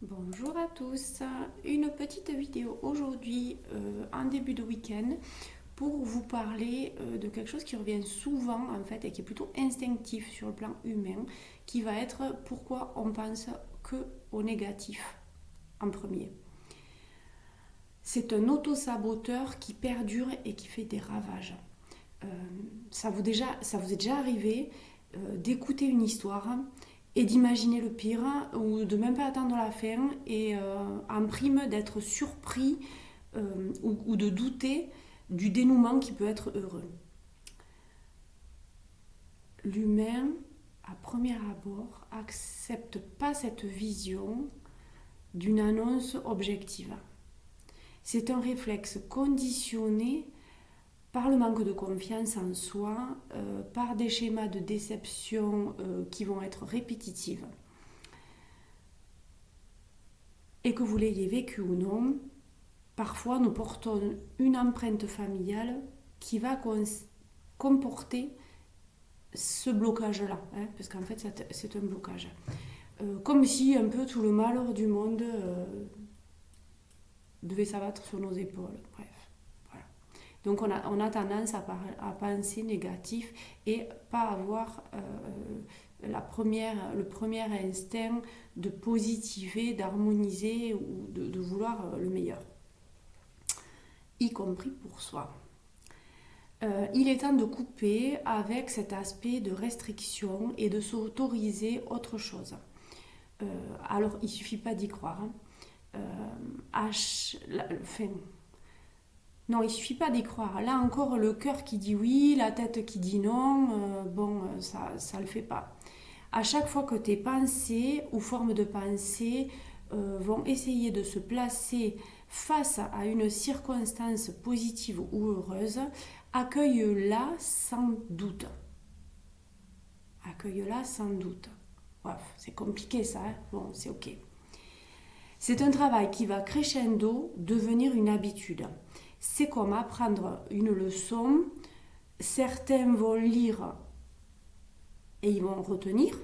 Bonjour à tous, une petite vidéo aujourd'hui en début de week-end pour vous parler de quelque chose qui revient souvent en fait et qui est plutôt instinctif sur le plan humain, qui va être pourquoi on pense que au négatif en premier. C'est un autosaboteur qui perdure et qui fait des ravages. Euh, ça vous est déjà arrivé d'écouter une histoire et d'imaginer le pire ou de même pas attendre la fin et en prime d'être surpris ou de douter du dénouement qui peut être heureux. L'humain, à premier abord, accepte pas cette vision d'une annonce objective. C'est un réflexe conditionné par le manque de confiance en soi, par des schémas de déception qui vont être répétitifs. Et que vous l'ayez vécu ou non, parfois nous portons une empreinte familiale qui va comporter ce blocage-là, parce qu'en fait c'est un blocage. Comme si un peu tout le malheur du monde devait s'abattre sur nos épaules. Bref. Donc on a tendance à penser négatif et pas avoir le premier instinct de positiver, d'harmoniser ou de vouloir le meilleur, y compris pour soi. Il est temps de couper avec cet aspect de restriction et de s'autoriser autre chose. Alors il ne suffit pas d'y croire. Non, il suffit pas d'y croire. Là encore, le cœur qui dit oui, la tête qui dit non, ça le fait pas. À chaque fois que tes pensées ou formes de pensée vont essayer de se placer face à une circonstance positive ou heureuse, accueille-la sans doute. Accueille-la sans doute. Bref, c'est compliqué ça, hein. Bon, c'est ok. C'est un travail qui va crescendo devenir une habitude. C'est comme apprendre une leçon. Certains vont lire et ils vont retenir.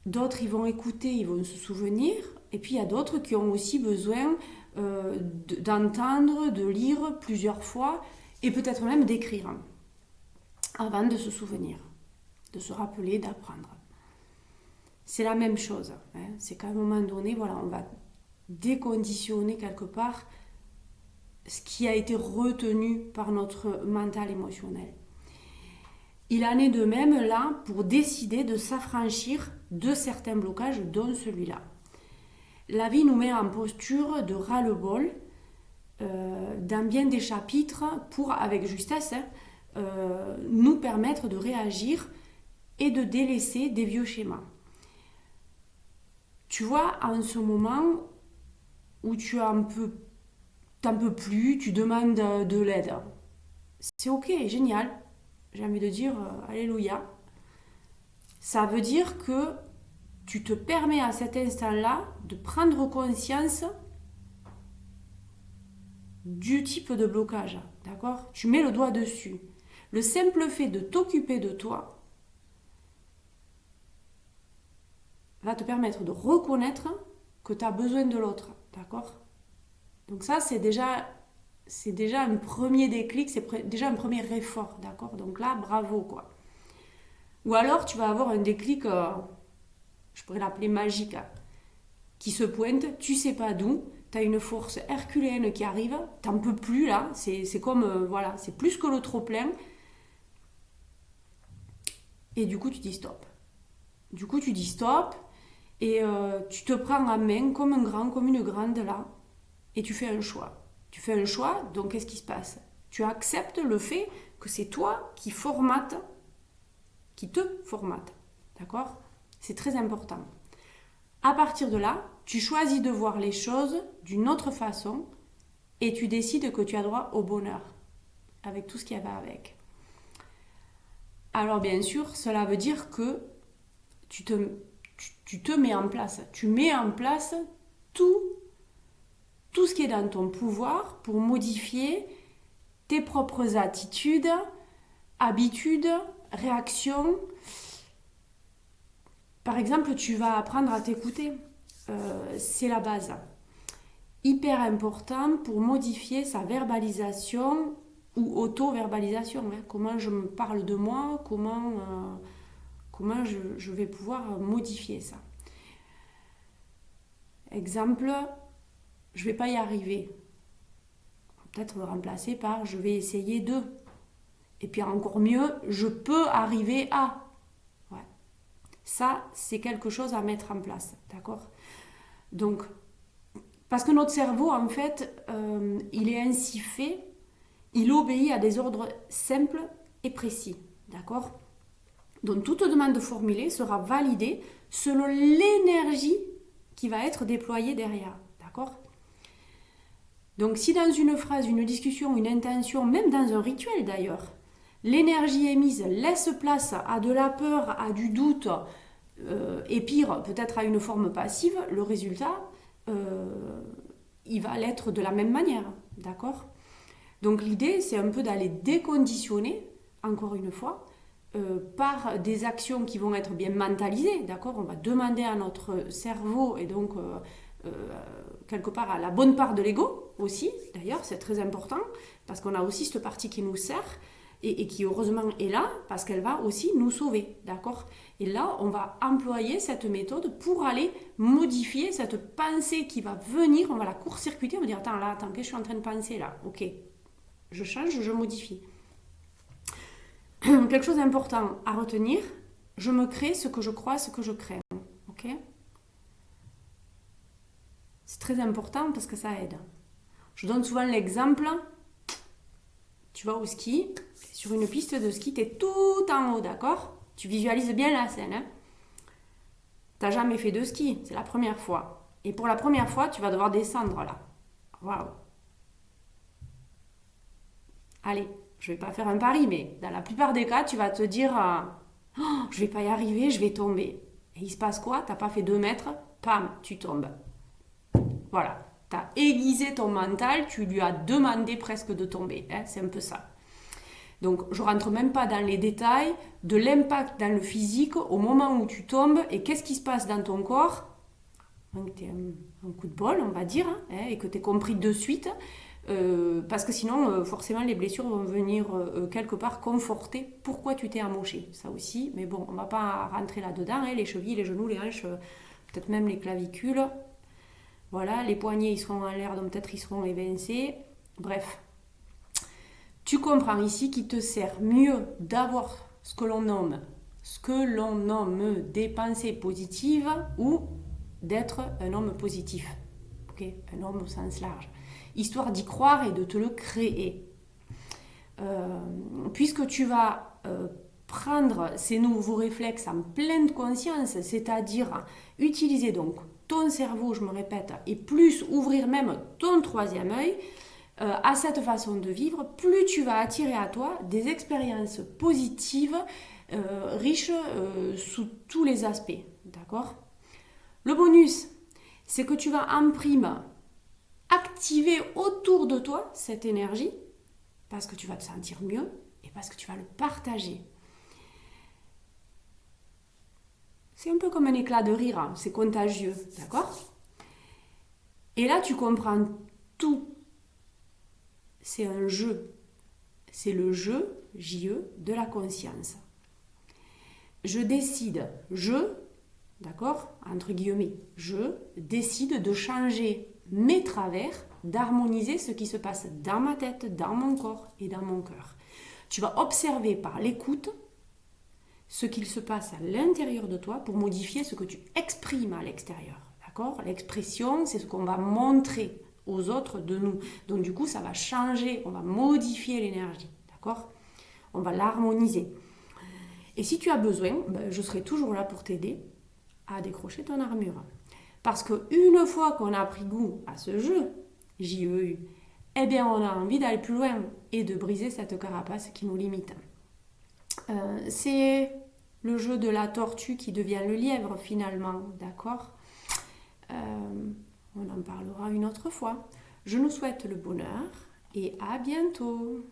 D'autres, ils vont écouter, ils vont se souvenir. Et puis, il y a d'autres qui ont aussi besoin d'entendre, de lire plusieurs fois et peut-être même d'écrire avant de se souvenir, de se rappeler, d'apprendre. C'est la même chose. C'est qu'à un moment donné, voilà, on va déconditionner quelque part ce qui a été retenu par notre mental émotionnel. Il en est de même là pour décider de s'affranchir de certains blocages, dont celui-là. La vie nous met en posture de ras-le-bol dans bien des chapitres pour, avec justesse, nous permettre de réagir et de délaisser des vieux schémas. Tu vois, en ce moment où t'en peux plus, tu demandes de l'aide. C'est ok, génial. J'ai envie de dire alléluia. Ça veut dire que tu te permets à cet instant-là de prendre conscience du type de blocage. D'accord ? Tu mets le doigt dessus. Le simple fait de t'occuper de toi va te permettre de reconnaître que tu as besoin de l'autre. D'accord ? Donc ça, c'est déjà un premier déclic, c'est déjà un premier effort, d'accord ? Donc là, bravo, quoi. Ou alors, tu vas avoir un déclic, je pourrais l'appeler magique, qui se pointe, tu sais pas d'où, tu as une force herculéenne qui arrive, t'en peux plus, là, c'est comme, voilà, c'est plus que le trop-plein, et du coup, tu dis stop. Du coup, tu dis stop, et tu te prends en main comme un grand, comme une grande, là, et tu fais un choix. Tu fais un choix, donc qu'est-ce qui se passe ? Tu acceptes le fait que c'est toi qui te formate. D'accord ? C'est très important. À partir de là, tu choisis de voir les choses d'une autre façon et tu décides que tu as droit au bonheur, avec tout ce qui va avec. Alors bien sûr, cela veut dire que tu te mets en place. Tu mets en place tout ce qui est dans ton pouvoir pour modifier tes propres attitudes, habitudes, réactions. Par exemple, tu vas apprendre à t'écouter. c'est la base. Hyper important pour modifier sa verbalisation ou auto-verbalisation. Hein. Comment je me parle de moi, comment je vais pouvoir modifier ça. Exemple, je ne vais pas y arriver. Peut-être le remplacer par je vais essayer de. Et puis encore mieux, je peux arriver à. Ouais. Ça, c'est quelque chose à mettre en place. D'accord ? Donc, parce que notre cerveau, en fait, il est ainsi fait, il obéit à des ordres simples et précis. D'accord ? Donc, toute demande formulée sera validée selon l'énergie qui va être déployée derrière. D'accord ? Donc, si dans une phrase, une discussion, une intention, même dans un rituel d'ailleurs, l'énergie émise laisse place à de la peur, à du doute, et pire, peut-être à une forme passive, le résultat, il va l'être de la même manière, d'accord ? Donc l'idée, c'est un peu d'aller déconditionner, encore une fois, par des actions qui vont être bien mentalisées, d'accord ? On va demander à notre cerveau, et donc quelque part à la bonne part de l'ego aussi, d'ailleurs, c'est très important, parce qu'on a aussi cette partie qui nous sert, et qui heureusement est là parce qu'elle va aussi nous sauver, d'accord ? Et là, on va employer cette méthode pour aller modifier cette pensée qui va venir, on va la court-circuiter, on va dire attends, qu'est-ce que je suis en train de penser là ? Ok, je change, je modifie. Quelque chose d'important à retenir, je me crée ce que je crois, ce que je crains, ok ? C'est très important parce que ça aide. Je donne souvent l'exemple, tu vas au ski, sur une piste de ski, tu es tout en haut, d'accord ? Tu visualises bien la scène. Hein ? Tu n'as jamais fait de ski, c'est la première fois. Et pour la première fois, tu vas devoir descendre là. Waouh ! Allez, je ne vais pas faire un pari, mais dans la plupart des cas, tu vas te dire oh, je ne vais pas y arriver, je vais tomber. Et il se passe quoi ? Tu n'as pas fait 2 mètres, pam, tu tombes. Voilà. Tu as aiguisé ton mental, tu lui as demandé presque de tomber. Hein, c'est un peu ça. Donc, je ne rentre même pas dans les détails de l'impact dans le physique au moment où tu tombes et qu'est-ce qui se passe dans ton corps. Donc, tu es un coup de bol, on va dire, hein, et que tu es compris de suite. Parce que sinon, forcément, les blessures vont venir quelque part conforter pourquoi tu t'es amoché. Ça aussi, mais bon, on ne va pas rentrer là-dedans. Hein, les chevilles, les genoux, les hanches, peut-être même les clavicules. Voilà, les poignets, ils seront en l'air, donc peut-être ils seront évincés. Bref, tu comprends ici qu'il te sert mieux d'avoir ce que l'on nomme des pensées positives ou d'être un homme positif. Okay, un homme au sens large. Histoire d'y croire et de te le créer. Puisque tu vas prendre ces nouveaux réflexes en pleine conscience, c'est-à-dire utiliser donc ton cerveau, je me répète, et plus ouvrir même ton 3e œil à cette façon de vivre, plus tu vas attirer à toi des expériences positives, riches sous tous les aspects. D'accord ? Le bonus, c'est que tu vas en prime activer autour de toi cette énergie parce que tu vas te sentir mieux et parce que tu vas le partager. C'est un peu comme un éclat de rire, hein, c'est contagieux, d'accord ? Et là, tu comprends tout. C'est un jeu. C'est le jeu, J-E, de la conscience. Je décide, d'accord, entre guillemets, je décide de changer mes travers, d'harmoniser ce qui se passe dans ma tête, dans mon corps et dans mon cœur. Tu vas observer par l'écoute ce qu'il se passe à l'intérieur de toi pour modifier ce que tu exprimes à l'extérieur. D'accord ? L'expression, c'est ce qu'on va montrer aux autres de nous. Donc du coup, ça va changer, on va modifier l'énergie. D'accord ? On va l'harmoniser. Et si tu as besoin, je serai toujours là pour t'aider à décrocher ton armure. Parce qu'une fois qu'on a pris goût à ce jeu, J-E-U, eh bien on a envie d'aller plus loin et de briser cette carapace qui nous limite. C'est le jeu de la tortue qui devient le lièvre finalement, d'accord ? On en parlera une autre fois. Je nous souhaite le bonheur et à bientôt.